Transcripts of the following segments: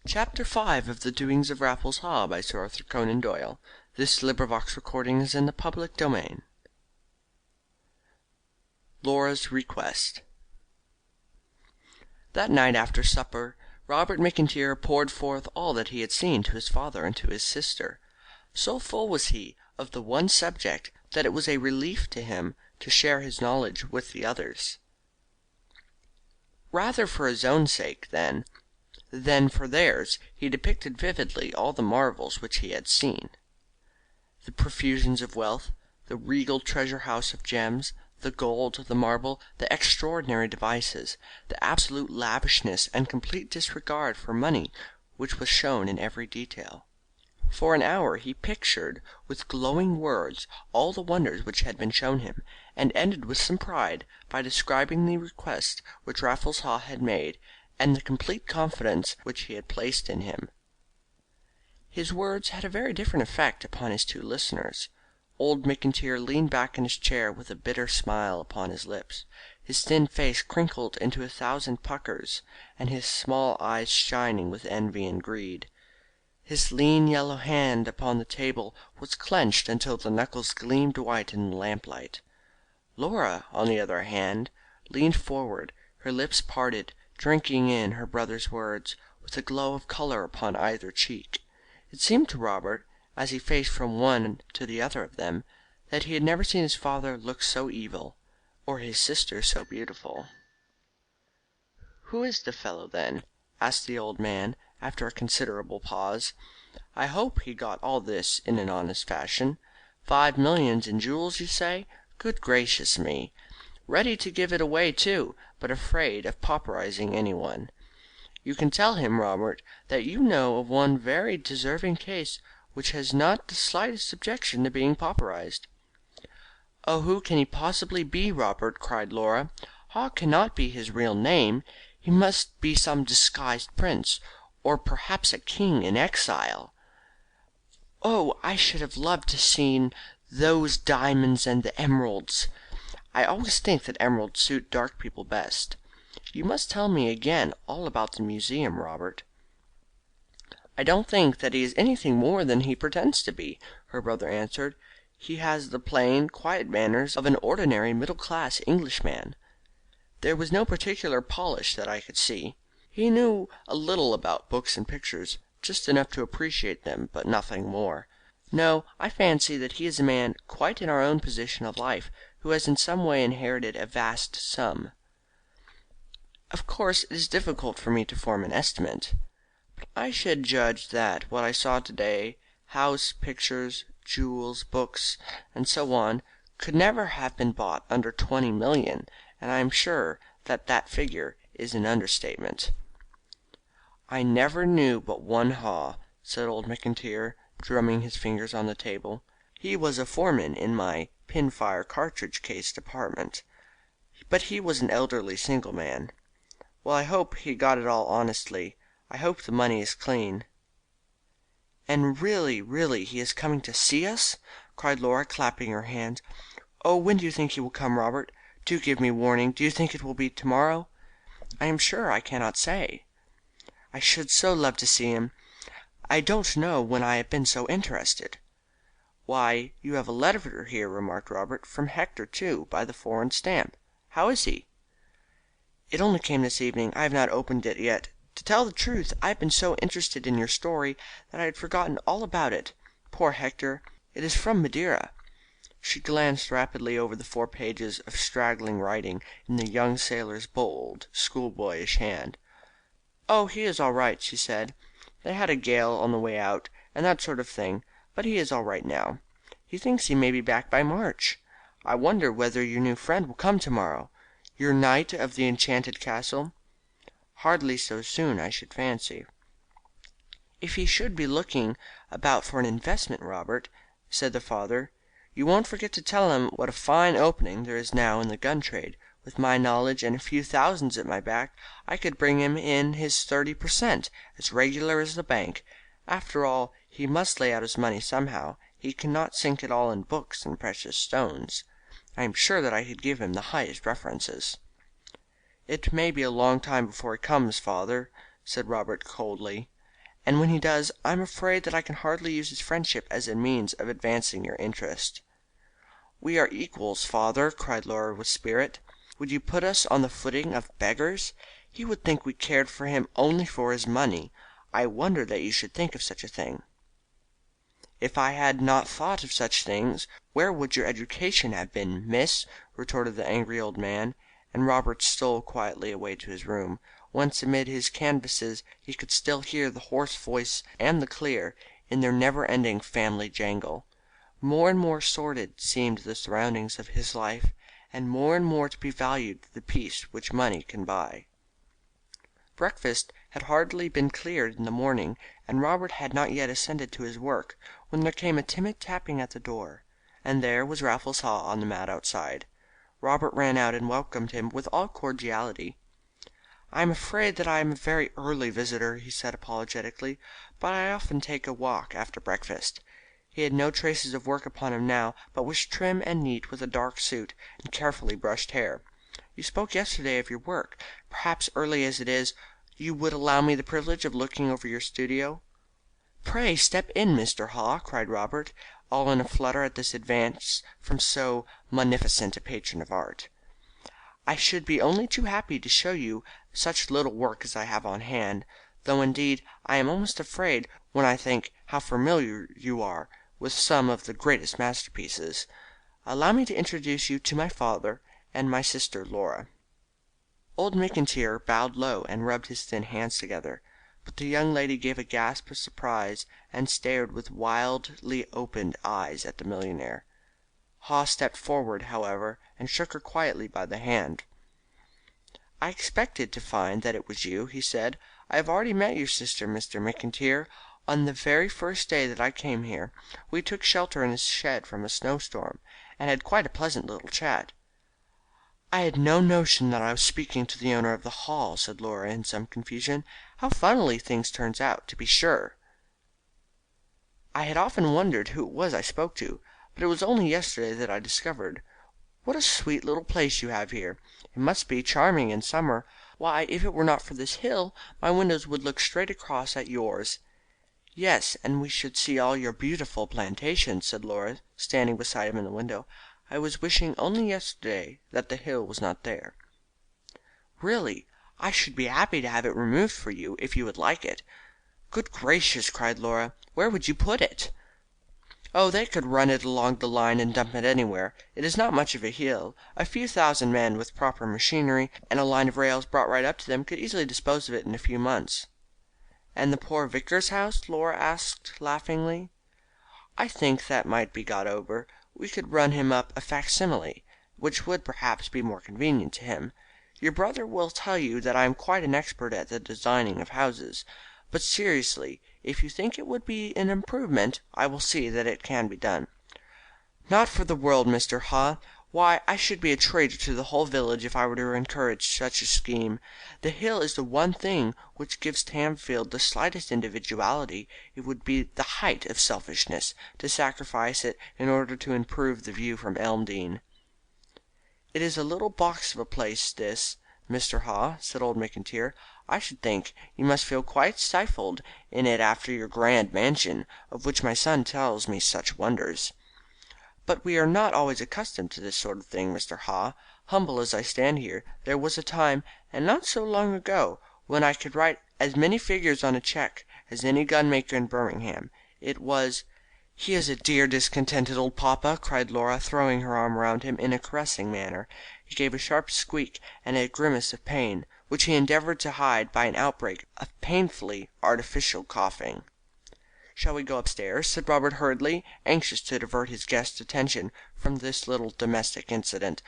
Chapter 5 of the Doings of Raffles Haw by Sir Arthur Conan Doyle. Laura's Request. That night after supper Robert McIntyre poured forth all that he had seen to his father and to his sister. So full was he of the one subject that it was a relief to him to share his knowledge with the others. Rather for his own sake, then, than for theirs, he depicted vividly all the marvels which he had seen. The profusions of wealth, the regal treasure house of gems, the gold, the marble, the extraordinary devices, the absolute lavishness and complete disregard for money which was shown in every detail. For an hour he pictured with glowing words all the wonders which had been shown him, and ended with some pride by describing the request which Raffles Haw had made, and the complete confidence which he had placed in him. His words had a very different effect upon his two listeners. Old McIntyre leaned back in his chair with a bitter smile upon his lips, his thin face crinkled into 1,000 puckers, and his small eyes shining with envy and greed. His lean yellow hand upon the table was clenched until the knuckles gleamed white in the lamplight. Laura, on the other hand, leaned forward, her lips parted, drinking in her brother's words, with a glow of colour upon either cheek. It seemed to Robert, as he faced from one to the other of them, that he had never seen his father look so evil, or his sister so beautiful. "Who is the fellow, then?" asked the old man, after a considerable pause. "I hope he got all this in an honest fashion. 5 millions in jewels, you say? Good gracious me! Ready to give it away too, but afraid of pauperizing anyone. You can tell him, Robert, that you know of one very deserving case which has not the slightest objection to being pauperized." "Oh, who can he possibly be, Robert?" cried Laura. "Haw cannot be his real name. He must be some disguised prince, or perhaps a king in exile. Oh, I should have loved to see those diamonds and the emeralds. I always think that emeralds suit dark people best. You must tell me again all about the museum, Robert." "I don't think that he is anything more than he pretends to be," her brother answered. "He has the plain, quiet manners of an ordinary middle class Englishman. There was no particular polish that I could see. He knew a little about books and pictures, just enough to appreciate them, but nothing more. No, I fancy that he is a man quite in our own position of life, who has in some way inherited a vast sum. Of course it is difficult for me to form an estimate, but I should judge that what I saw to-day, house, pictures, jewels, books, and so on, could never have been bought under 20 million, and I am sure that that figure is an understatement." "I never knew but one Haw," said old McIntyre, drumming his fingers on the table. "He was a foreman in my pin-fire cartridge case department, but he was an elderly single man. Well, I hope he got it all honestly. I hope the money is clean." "And really he is coming to see us?" cried Laura, clapping her hands. "Oh, when do you think he will come, Robert? Do give me warning. Do you think it will be to morrow?" "I am sure I cannot say." "I should so love to see him. I don't know when I have been so interested." "Why, you have a letter here," remarked Robert. "From Hector, too, by the foreign stamp. How is he?" "It only came this evening. I have not opened it yet. To tell the truth, I have been so interested in your story that I had forgotten all about it. Poor Hector! It is from Madeira." She glanced rapidly over the 4 pages of straggling writing in the young sailor's bold, schoolboyish hand. "Oh, he is all right," she said. "They had a gale on the way out, and that sort of thing, but he is all right now. He thinks he may be back by March. I wonder whether your new friend will come to-morrow, your knight of the enchanted castle?" "Hardly so soon, I should fancy." "If he should be looking about for an investment, Robert," said the father, "you won't forget to tell him what a fine opening there is now in the gun trade. With my knowledge and a few thousands at my back I could bring him in his 30 per cent. as regular as the bank. After all, he must lay out his money somehow. He cannot sink it all in books and precious stones. I am sure that I could give him the highest preferences." "It may be a long time before he comes, father," said Robert coldly. and when he does I am afraid that I can hardly use his friendship as a means of advancing your interest." "We are equals, father," cried Laura with spirit. "Would you put us on the footing of beggars? He would think we cared for him only for his money. I wonder that you should think of such a thing." "If I had not thought of such things, where would your education have been, miss?" retorted the angry old man, and Robert stole quietly away to his room, whence amid his canvases he could still hear the hoarse voice and the clear in their never ending family jangle. More and more sordid seemed the surroundings of his life, and more to be valued the peace which money can buy. Breakfast had hardly been cleared in the morning, and Robert had not yet ascended to his work, when there came a timid tapping at the door, and there was Raffles Haw on the mat outside. Robert ran out and welcomed him with all cordiality. "I am afraid that I am a very early visitor," he said apologetically, "but I often take a walk after breakfast." He had no traces of work upon him now, but was trim and neat, with a dark suit and carefully brushed hair. "You spoke yesterday of your work. Perhaps, early as it is, you would allow me the privilege of looking over your studio?" "Pray step in, Mr. Haw," cried Robert, all in a flutter at this advance from so munificent a patron of art. "I should be only too happy to show you such little work as I have on hand, though indeed I am almost afraid when I think how familiar you are with some of the greatest masterpieces. Allow me to introduce you to my father and my sister Laura." Old McIntyre bowed low and rubbed his thin hands together, but the young lady gave a gasp of surprise and stared with widely opened eyes at the millionaire. Haw stepped forward, however, and shook her quietly by the hand. "I expected to find that it was you," he said. "I have already met your sister, Mr. McIntyre, on the very first day that I came here. We took shelter in a shed from a snowstorm, and had quite a pleasant little chat." "I had no notion that I was speaking to the owner of the Hall," said Laura in some confusion. "How funnily things turn out, to be sure! I had often wondered who it was I spoke to, but it was only yesterday that I discovered. What a sweet little place you have here! It must be charming in summer. Why, if it were not for this hill, my windows would look straight across at yours." "Yes, and we should see all your beautiful plantations," said Laura, standing beside him in the window. "I was wishing only yesterday that the hill was not there." "Really, I should be happy to have it removed for you, if you would like it." "Good gracious!" cried Laura. "Where would you put it?" "Oh, they could run it along the line and dump it anywhere. It is not much of a hill. A few thousand men, with proper machinery and a line of rails brought right up to them, could easily dispose of it in a few months." "And the poor vicar's house?" Laura asked laughingly. "I think that might be got over. We could run him up a facsimile, which would perhaps be more convenient to him. Your brother will tell you that I am quite an expert at the designing of houses. But seriously, if you think it would be an improvement, I will see that it can be done." "Not for the world, Mr. Haw. Why, I should be a traitor to the whole village if I were to encourage such a scheme. The hill is the one thing which gives Tamfield the slightest individuality. It would be the height of selfishness to sacrifice it in order to improve the view from Elmdene." "It is a little box of a place, this, Mr. Haw," said old McIntyre. "I should think you must feel quite stifled in it after your grand mansion, of which my son tells me such wonders." "But we are not always accustomed to this sort of thing, Mr. Haw. Humble as I stand here, there was a time, and not so long ago, when I could write as many figures on a cheque as any gunmaker in Birmingham. It was—" "He is a dear discontented old papa," cried Laura, throwing her arm round him in a caressing manner. He gave a sharp squeak and a grimace of pain, which he endeavoured to hide by an outbreak of painfully artificial coughing. "Shall we go upstairs?" said Robert hurriedly, anxious to divert his guest's attention from this little domestic incident.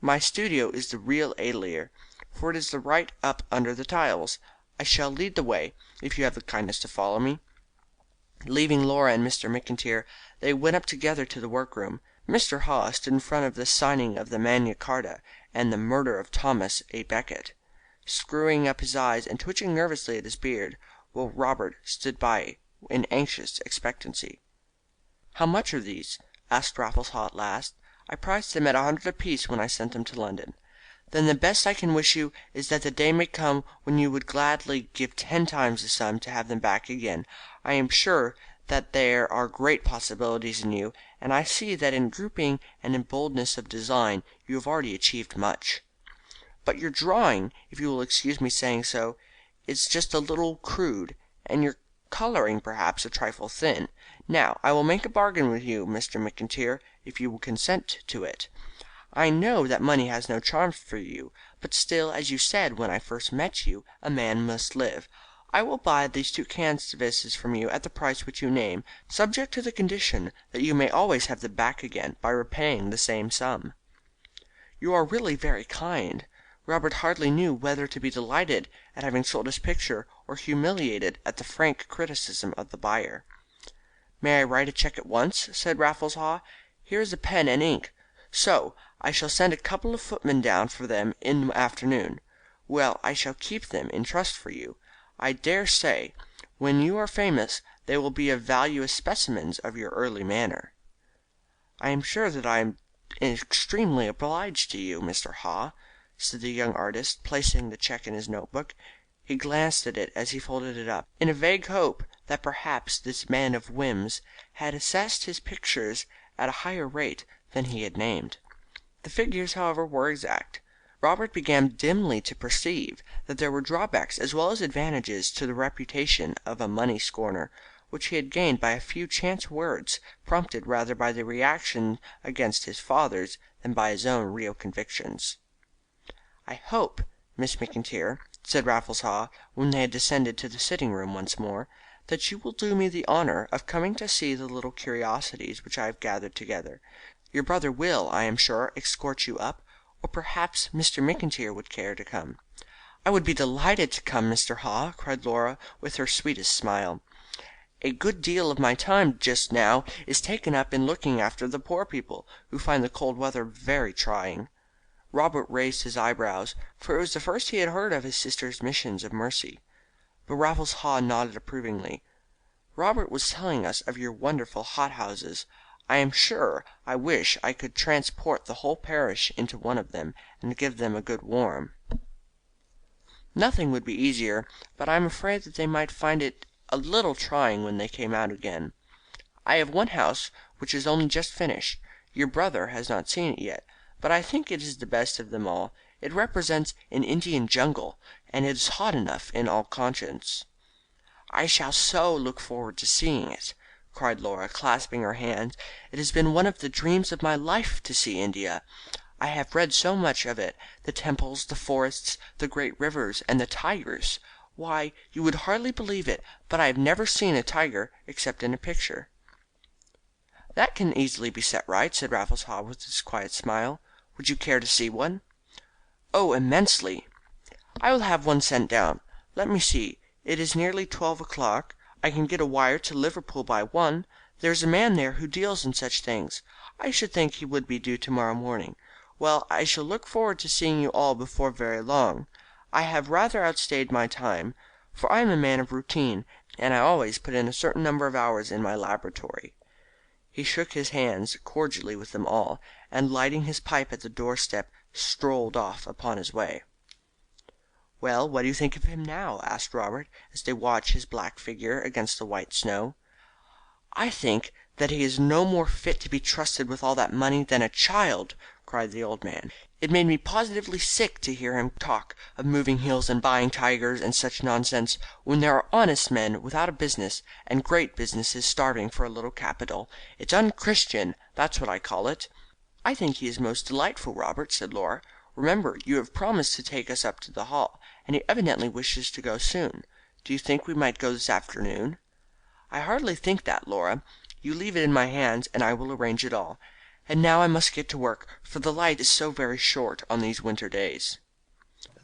"My studio is the real atelier, for it is right up under the tiles. I shall lead the way, if you have the kindness to follow me." Leaving Laura and Mr. McIntyre, they went up together to the workroom. Mr. Haw stood in front of the signing of the Magna Charta and the murder of Thomas A. Becket, screwing up his eyes and twitching nervously at his beard, while Robert stood by in anxious expectancy. "How much are these?" asked Raffles Haw at last. "I priced them at 100 apiece when I sent them to London." "Then the best I can wish you is that the day may come when you would gladly give 10 times the sum to have them back again. I am sure that there are great possibilities in you, and I see that in grouping and in boldness of design you have already achieved much. But your drawing, if you will excuse me saying so, is just a little crude, and your colouring perhaps a trifle thin. Now I will make a bargain with you, Mr. McIntyre, if you will consent to it. I know that money has no charms for you, but still, as you said when I first met you, a man must live. I will buy these 2 canvases from you at the price which you name, subject to the condition that you may always have them back again by repaying the same sum." "You are really very kind." Robert hardly knew whether to be delighted at having sold his picture or humiliated at the frank criticism of the buyer. "May I write a cheque at once?" said Raffles Haw. "Here is a pen and ink. So I shall send a couple of footmen down for them in the afternoon. Well, I shall keep them in trust for you. I dare say when you are famous they will be of value as specimens of your early manner." "I am sure that I am extremely obliged to you, Mr. Haw," said the young artist, placing the cheque in his notebook. He glanced at it as he folded it up, in a vague hope that perhaps this man of whims had assessed his pictures at a higher rate than he had named. The figures, however, were exact. Robert began dimly to perceive that there were drawbacks as well as advantages to the reputation of a money scorner, which he had gained by a few chance words, prompted rather by the reaction against his father's than by his own real convictions. "I hope, Miss McIntyre," said Raffles Haw, when they had descended to the sitting room once more, "that you will do me the honour of coming to see the little curiosities which I have gathered together. Your brother will, I am sure, escort you up, or perhaps Mr. McIntyre would care to come." "I would be delighted to come, Mr. Haw," cried Laura, with her sweetest smile. "A good deal of my time just now is taken up in looking after the poor people, who find the cold weather very trying." Robert raised his eyebrows, for it was the first he had heard of his sister's missions of mercy. But Raffles Haw nodded approvingly. "Robert was telling us of your wonderful hothouses. I am sure I wish I could transport the whole parish into one of them, and give them a good warm." "Nothing would be easier, but I am afraid that they might find it a little trying when they came out again. I have one house which is only just finished. Your brother has not seen it yet, but I think it is the best of them all. It represents an Indian jungle, and it is hot enough in all conscience." "I shall so look forward to seeing it," cried Laura, clasping her hands. "It has been one of the dreams of my life to see India. I have read so much of it, the temples, the forests, the great rivers, and the tigers. Why, you would hardly believe it, but I have never seen a tiger except in a picture." "That can easily be set right," said Raffles Haw with his quiet smile. "Would you care to see one?" "Oh, immensely." "I will have one sent down. Let me see. It is nearly 12 o'clock. I can get a wire to Liverpool by 1. There is a man there who deals in such things. I should think he would be due to morrow morning. Well, I shall look forward to seeing you all before very long. I have rather outstayed my time, for I am a man of routine, and I always put in a certain number of hours in my laboratory." He shook hands cordially with them all, and lighting his pipe at the doorstep, strolled off upon his way. "Well, what do you think of him now?" asked Robert, as they watched his black figure against the white snow. "I think that he is no more fit to be trusted with all that money than a child," cried the old man. "It made me positively sick to hear him talk of moving hills and buying tigers and such nonsense, when there are honest men without a business, and great businesses starving for a little capital. It's unchristian, that's what I call it." "I think he is most delightful, Robert," said Laura. "Remember, you have promised to take us up to the Hall, and he evidently wishes to go soon. Do you think we might go this afternoon?" "I hardly think that, Laura. You leave it in my hands, and I will arrange it all. And now I must get to work, for the light is so very short on these winter days."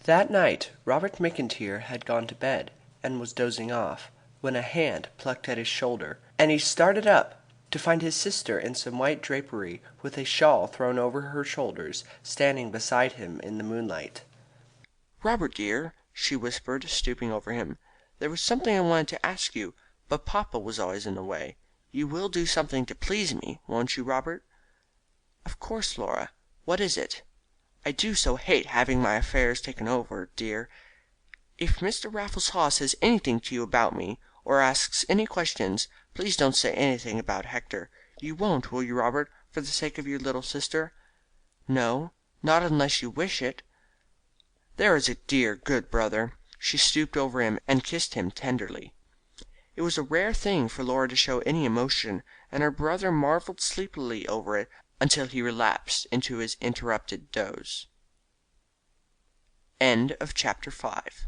That night Robert McIntyre had gone to bed, and was dozing off, when a hand plucked at his shoulder, and he started up to find his sister in some white drapery, with a shawl thrown over her shoulders, standing beside him in the moonlight. "Robert, dear," she whispered, stooping over him, "there was something I wanted to ask you, but papa was always in the way. You will do something to please me, won't you, Robert?" "Of course, Laura. What is it?" I do so hate having my affairs taken over, dear. If Mr. Raffles Haw says anything to you about me, or asks any questions, please don't say anything about Hector. You won't, will you, Robert, for the sake of your little sister?" "No, not unless you wish it." "There is a dear, good brother." She stooped over him and kissed him tenderly. It was a rare thing for Laura to show any emotion, and her brother marvelled sleepily over it until he relapsed into his interrupted doze. CHAPTER 6